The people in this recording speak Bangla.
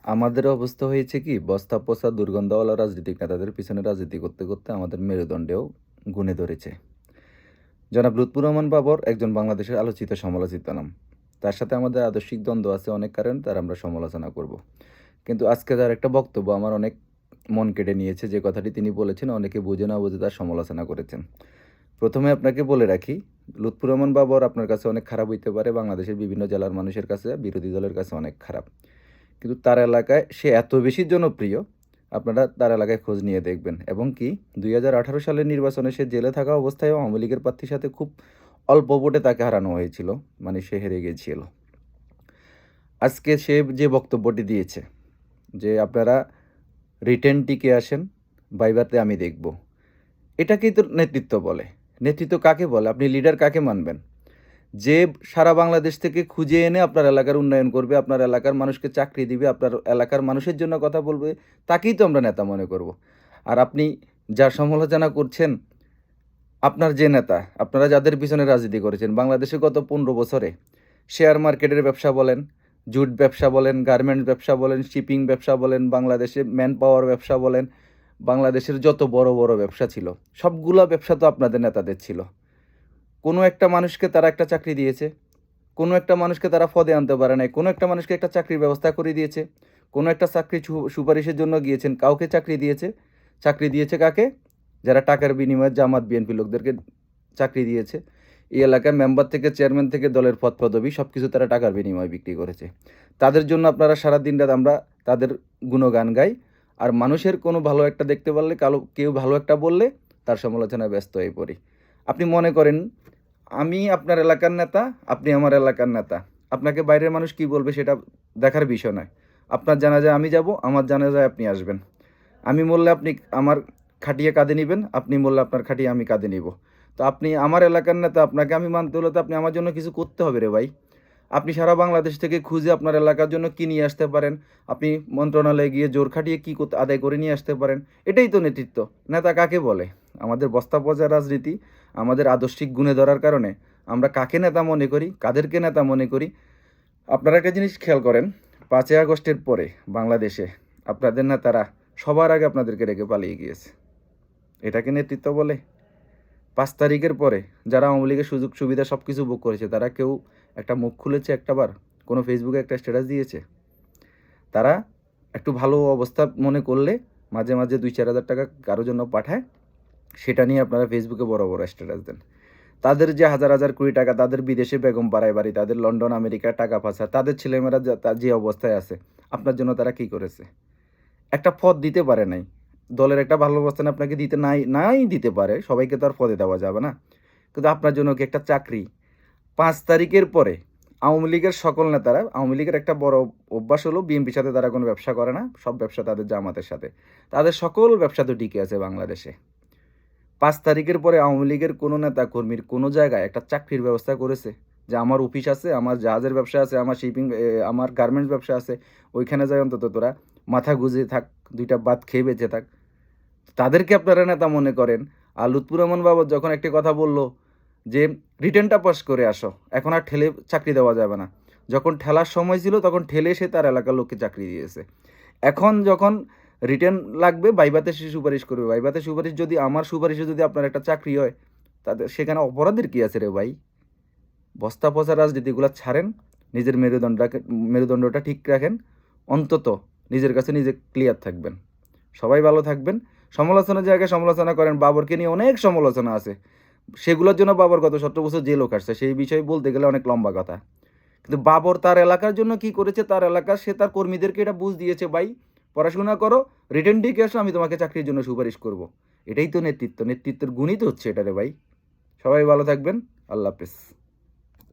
আমাদের অবস্থা হয়েছে কি বস্তা পচা দুর্গন্ধওয়ালা রাজনীতিক নেতাদের পিছনে রাজনীতি করতে করতে আমাদের মেরুদণ্ডেও গুণে ধরেছে। জনাব লুৎফর রহমান বাবর একজন বাংলাদেশের আলোচিত সমালোচিত নাম। তার সাথে আমাদের আদর্শিক দ্বন্দ্ব আছে অনেক কারণে, তার আমরা সমালোচনা করব। কিন্তু আজকে তার একটা বক্তব্য আমার অনেক মন কেড়ে নিয়েছে। যে কথাটি তিনি বলেছেন অনেকে বুঝে না বুঝে তার সমালোচনা করেছেন। প্রথমে আপনাকে বলে রাখি, লুৎফর রহমান বাবর আপনার কাছে অনেক খারাপ হইতে পারে, বাংলাদেশের বিভিন্ন জেলার মানুষের কাছে, বিরোধী দলের কাছে অনেক খারাপ। কিন্তু তার এলাকায় সে এত বেশি জনপ্রিয়, আপনারা তার এলাকায় খোঁজ নিয়ে দেখবেন। এবং কি 2018 সালের নির্বাচনে সে জেলে থাকা অবস্থায় আওয়ামী লীগের প্রার্থীর সাথে খুব অল্প ভোটে তাকে হারানো হয়েছিল, মানে সে হেরে গিয়েছিল। আজকে সে যে বক্তব্যটি দিয়েছে যে আপনারা রিটেন টিকে আসেন, ভাইভাতে আমি দেখব, এটাকেই তো নেতৃত্ব বলে। নেতৃত্ব কাকে বলে? আপনি লিডার কাকে মানবেন? যে সারা বাংলাদেশ থেকে খুঁজে এনে আপনার এলাকার উন্নয়ন করবে, আপনার এলাকার মানুষকে চাকরি দিবে, আপনার এলাকার মানুষের জন্য কথা বলবে, তাকেই তো আমরা নেতা মনে করব। আর আপনি যার সমালোচনা করছেন, আপনার যে নেতা, আপনারা যাদের পিছনে রাজনীতি করেছেন বাংলাদেশে গত 15 বছরে, শেয়ার মার্কেটের ব্যবসা বলেন, জুট ব্যবসা বলেন, গার্মেন্টস ব্যবসা বলেন, শিপিং ব্যবসা বলেন, বাংলাদেশে ম্যান পাওয়ার ব্যবসা বলেন, বাংলাদেশের যত বড় বড় ব্যবসা ছিল সবগুলো ব্যবসা তো আপনাদের নেতাদের ছিল। কোনো একটা মানুষকে তারা একটা চাকরি দিয়েছে, কোনো একটা মানুষকে তারা পদে আনতে পারে নাই, কোনো একটা মানুষকে একটা চাকরির ব্যবস্থা করে দিয়েছে, কোনো একটা চাকরি সুপারিশের জন্য গিয়েছেন, কাউকে চাকরি দিয়েছে। চাকরি দিয়েছে কাকে? যারা টাকার বিনিময়ে জামাত বিএনপি লোকদেরকে চাকরি দিয়েছে। এই এলাকায় মেম্বার থেকে চেয়ারম্যান থেকে দলের পদ পদবি সব কিছু তারা টাকার বিনিময়ে বিক্রি করেছে। তাদের জন্য আপনারা সারা দিন রাত আমরা তাদের গুণগান গাই। আর মানুষের কোনো ভালো একটা দেখতে পারলে, কেউ ভালো একটা বললে তার সমালোচনায় ব্যস্ত হয়ে পড়ি। আপনি মনে করেন আমি আপনার এলাকার নেতা, আপনি আমার এলাকার নেতা। আপনাকে বাইরের মানুষ কি বলবে সেটা দেখার বিষয় নয়। আপনার জানাজায় আমি যাব, আমার জানাজায় আপনি আসবেন। আমি মরলে আপনি আমার খাটিয়ে কাঁধে নিবেন, আপনি মরলে আপনার খাটিয়ে আমি কাঁধে নিব। তো আপনি আমার এলাকার নেতা, আপনাকে আমি মানতে হলে তো আপনি আমার জন্য কিছু করতে হবে রে ভাই। আপনি সারা বাংলাদেশ থেকে খুঁজে আপনার এলাকার জন্য কী নিয়ে আসতে পারেন, আপনি মন্ত্রণালয়ে গিয়ে জোর খাটিয়ে কী করতে আদায় করে নিয়ে আসতে পারেন, এটাই তো নেতৃত্ব। নেতা কাকে বলে? আমাদের বস্তা পচা রাজনীতি, আমাদের আদর্শিক গুণে ধরার কারণে আমরা কাকে নেতা মনে করি, কাদেরকে নেতা মনে করি। আপনারা একটা জিনিস খেয়াল করেন, 5ই আগস্টের পরে বাংলাদেশে আপনাদের নেতারা সবার আগে আপনাদেরকে রেখে পালিয়ে গিয়েছে। এটাকে নেতৃত্ব বলে? 5 তারিখের পরে যারা আওয়ামী লীগের সুযোগ সুবিধা সব কিছু ভোগ করেছে, তারা কেউ একটা মুখ খুলেছে একটাবার? কোনো ফেসবুকে একটা স্ট্যাটাস দিয়েছে? তারা একটু ভালো অবস্থা মনে করলে মাঝে মাঝে 2-4 হাজার টাকা কারোর জন্য পাঠায়, সেটা নিয়ে আপনারা ফেসবুকে বড় বড় স্ট্যাটাস দেন। তাদের যে হাজার হাজার কোটি টাকা, তাদের বিদেশে বেগম পাড়ায় বাড়ি, তাদের লন্ডন আমেরিকায় টাকা পাচার, তাদের ছেলেমেয়েরা যে অবস্থায় আছে, আপনার জন্য তারা কি করেছে? একটা পদ দিতে পারে নাই। দলের একটা ভালো অবস্থানে আপনাকে দিতে নাই নাই দিতে পারে, সবাইকে তো আর পদে দেওয়া যাবে না। কিন্তু আপনার জন্য কি একটা চাকরি? 5 তারিখের পরে আওয়ামী লীগের সকল নেতারা, আওয়ামী লীগের একটা বড় অভ্যাস হলো বিএনপির সাথে তারা কোনো ব্যবসা করে না, সব ব্যবসা তাদের জামাতের সাথে। তাদের সকল ব্যবসা তো টিকে আছে বাংলাদেশে। 5 তারিখের পরে আওয়ামী লীগের কোনো নেতা কর্মীর কোনো জায়গায় একটা চাকরির ব্যবস্থা করেছে? যে আমার অফিস আছে, আমার জাহাজের ব্যবসা আছে, আমার শিপিং, আমার গার্মেন্টস ব্যবসা আছে, ওইখানে যাই অন্তত তোরা মাথা গুঁজে থাক, 2টা ভাত খেয়ে বেঁচে থাক। তাদেরকে আপনারা নেতা মনে করেন। আর লুৎফর রহমান বাবর যখন একটি কথা বলল যে রিটেনটা পাস করে আসো, এখন আর ঠেলে চাকরি দেওয়া যাবে না। যখন ঠেলার সময় ছিল তখন ঠেলে সে তার এলাকার লোককে চাকরি দিয়েছে। এখন যখন রিটেন লাগবে, ভাইভাতে সে সুপারিশ করবে। ভাইভাতে সুপারিশ যদি, আমার সুপারিশে যদি আপনার একটা চাকরি হয়, তাদের সেখানে অপরাধের কী আছে রে ভাই? বস্তা পচা রাজনীতিগুলো ছাড়েন, নিজের মেরুদণ্ডটা ঠিক রাখেন, অন্তত নিজের কাছে নিজে ক্লিয়ার থাকবেন। সবাই ভালো থাকবেন। সমালোচনার জায়গায় সমালোচনা করেন, বাবরকে নিয়ে অনেক সমালোচনা আছে, সেগুলোর জন্য বাবর গত 17 বছর জেলও কাটছে, সেই বিষয়ে বলতে গেলে অনেক লম্বা কথা। কিন্তু বাবর তার এলাকার জন্য কি করেছে, তার এলাকার সে তার কর্মীদেরকে এটা বুঝ দিয়েছে, ভাই পড়াশোনা করো, রিটেন দিকে আসো, আমি তোমাকে চাকরির জন্য সুপারিশ করব। এটাই তো নেতৃত্ব, নেতৃত্বের গুণই তো হচ্ছে এটা রে ভাই। সবাই ভালো থাকবেন। আল্লাহ হাফেজ।